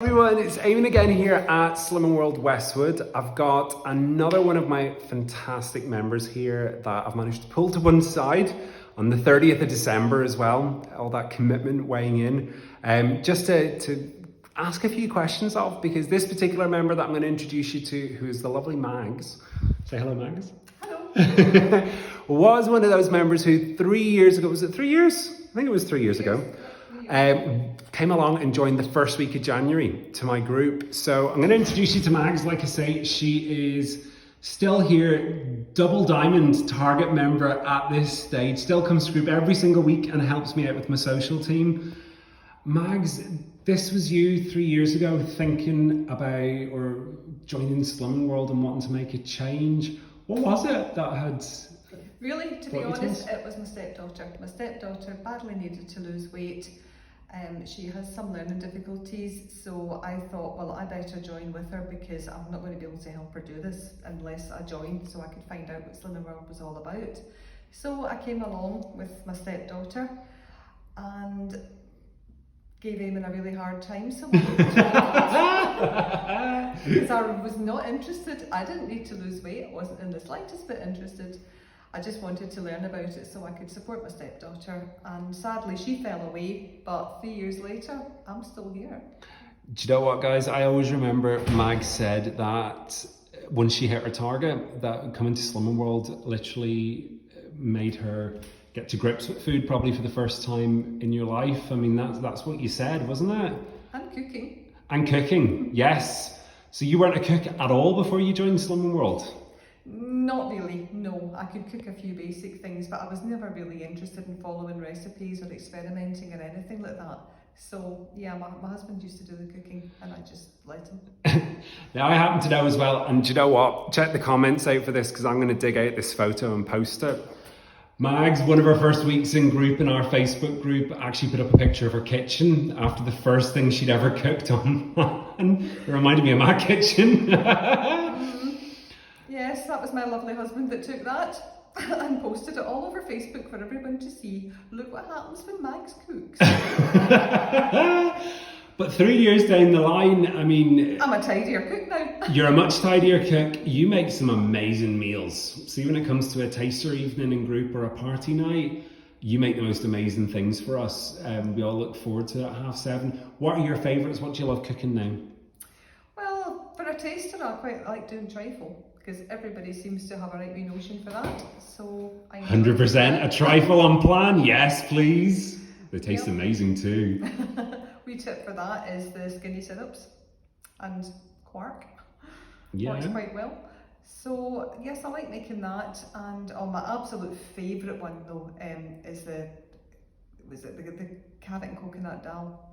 Everyone, it's Eamon again here at Slimming World Westwood. I've got another one of my fantastic members here that I've managed to pull to one side on the 30th of December as well. All that commitment weighing in. Just to ask a few questions of, because this particular member that I'm going to introduce you to, who is the lovely Mags. Say hello, Mags. Hello. Was one of those members who 3 years ago, was it 3 years? I think it was 3 years ago. Came along and joined the first week of January to my group. So I'm going to introduce you to Mags. Like I say, she is still here, double diamond target member at this stage, still comes to group every single week and helps me out with my social team. Mags, this was you 3 years ago thinking about or joining Slimming World and wanting to make a change. What was it that had... Really, to be honest, it was my stepdaughter. My stepdaughter badly needed to lose weight. She has some learning difficulties, so I thought, well, I better join with her because I'm not going to be able to help her do this unless I joined, so I could find out what Slimming World was all about. So I came along with my stepdaughter and gave Eamon a really hard time, so because I was not interested. I didn't need to lose weight. I wasn't in the slightest bit interested. I just wanted to learn about it so I could support my stepdaughter, and sadly she fell away, but 3 years later I'm still here. Do you know what, guys? I always remember Mag said that when she hit her target, that coming to Slimming World literally made her get to grips with food probably for the first time in your life. I mean, that's what you said, wasn't it? And cooking. And cooking, yes. So you weren't a cook at all before you joined Slimming World? Not really, no. I could cook a few basic things, but I was never really interested in following recipes or experimenting or anything like that. So yeah, my husband used to do the cooking and I just let him. Now I happen to know as well, and do you know what? Check the comments out for this because I'm going to dig out this photo and post it. Mags, one of her first weeks in group in our Facebook group, actually put up a picture of her kitchen after the first thing she'd ever cooked on. And it reminded me of my kitchen. Yes, that was my lovely husband that took that and posted it all over Facebook for everyone to see. Look what happens when Mags cooks. But 3 years down the line, I mean... I'm a tidier cook now. You're a much tidier cook. You make some amazing meals. See, when it comes to a taster evening in group or a party night, you make the most amazing things for us. We all look forward to it at 7:30. What are your favourites? What do you love cooking now? Well, for a taster, I quite like doing trifle, because everybody seems to have a right wee notion for that. So I 100% a trifle on plan. Yes, please. They taste amazing too. Wee tip for that is the skinny syrups and quark. Yeah. Works quite well. So yes, I like making that. And my absolute favourite one though is the carrot and coconut dal.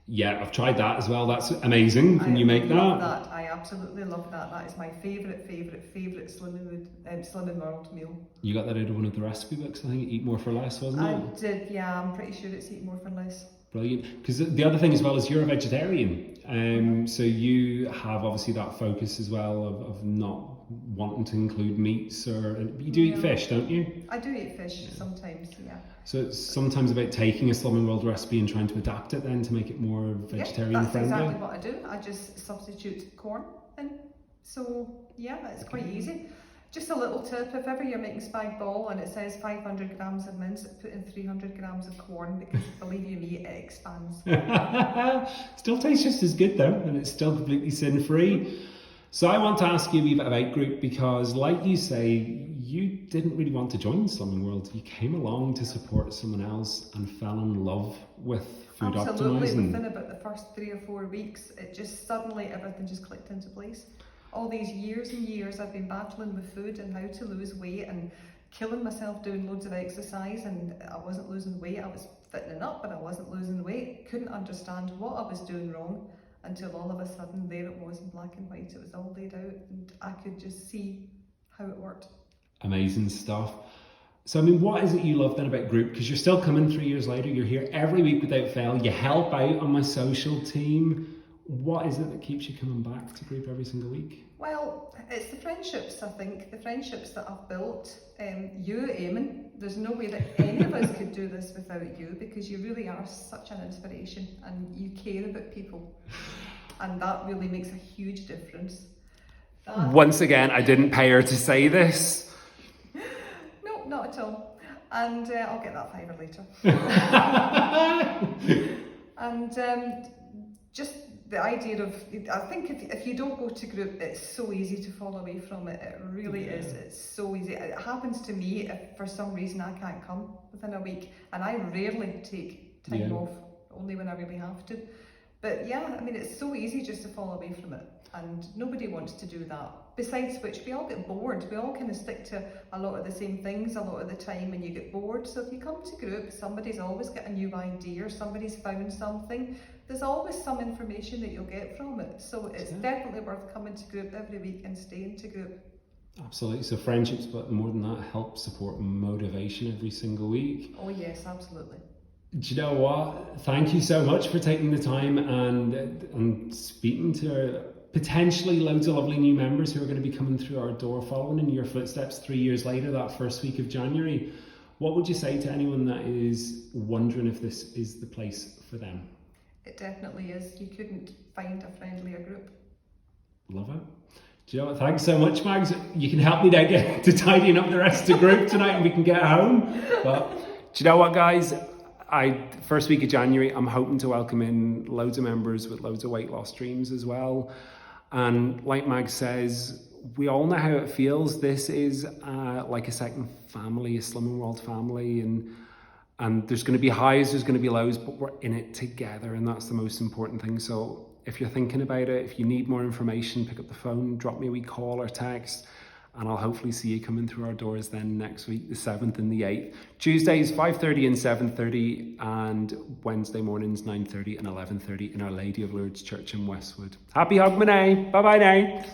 Yeah, I've tried that as well. That's amazing when you make that. I absolutely love that. That is my favourite Slimming World meal. You got that out of one of the recipe books, I think, Eat More for Less, wasn't it? I did, yeah. I'm pretty sure it's Eat More for Less. Brilliant. Because the other thing as well is you're a vegetarian. So you have obviously that focus as well of not wanting to include meats, or you do eat fish, don't you? I do eat fish sometimes, yeah. So it's sometimes about taking a Slimming World recipe and trying to adapt it then to make it more vegetarian friendly. That's exactly what I do. I just substitute corn in. So yeah, it's quite easy. Just a little tip, if ever you're making spag bol and it says 500 grams of mince, put in 300 grams of corn, because believe you me, it expands. Still tastes just as good though, and it's still completely sin-free. So I want to ask you a wee bit about group, because like you say, you didn't really want to join Slimming World. You came along to support someone else and fell in love with food optimising. Absolutely, within about the first 3 or 4 weeks, it just suddenly, everything just clicked into place. All these years and years I've been battling with food and how to lose weight and killing myself doing loads of exercise, and I wasn't losing weight. I was fitting up, but I wasn't losing weight. Couldn't understand what I was doing wrong until all of a sudden there it was in black and white. It was all laid out and I could just see how it worked. Amazing stuff. So I mean, what is it you love then about group? Because you're still coming 3 years later, you're here every week without fail, you help out on my social team. What is it that keeps you coming back to group every single week? Well, it's the friendships, I think. The friendships that I've built. You, Eamon, there's no way that any of us could do this without you, because you really are such an inspiration and you care about people. and that really makes a huge difference. Once again, I didn't pay her to say this. No, not at all. And I'll get that £5 later. And just the idea of, I think if you don't go to group, it's so easy to fall away from it. It really is. It's so easy. It happens to me if for some reason I can't come within a week, and I rarely take time off, only when I really have to. But yeah, I mean, it's so easy just to fall away from it, and nobody wants to do that. Besides which, we all get bored. We all kind of stick to a lot of the same things a lot of the time, and you get bored. So if you come to group, somebody's always got a new idea, or somebody's found something. There's always some information that you'll get from it. So it's definitely worth coming to group every week and staying to group. Absolutely. So friendships, but more than that, help support motivation every single week. Oh yes, absolutely. Do you know what? Thank you so much for taking the time and speaking to potentially loads of lovely new members who are going to be coming through our door, following in your footsteps 3 years later, that first week of January. What would you say to anyone that is wondering if this is the place for them? It definitely is. You couldn't find a friendlier group. Love it. Do you know what? Thanks so much, Mags. You can help me now get to tidying up the rest of the group tonight and we can get home. But do you know what, guys? First week of January, I'm hoping to welcome in loads of members with loads of weight loss dreams as well. And like Mag says, we all know how it feels. This is like a second family, a Slimming World family, and there's going to be highs, there's going to be lows, but we're in it together, and that's the most important thing. So if you're thinking about it, if you need more information, pick up the phone, drop me a wee call or text, and I'll hopefully see you coming through our doors then next week, the 7th and the 8th. Tuesdays, 5:30 and 7:30, and Wednesday mornings, 9:30 and 11:30 in Our Lady of Lourdes Church in Westwood. Happy Hogmanay. Bye-bye now.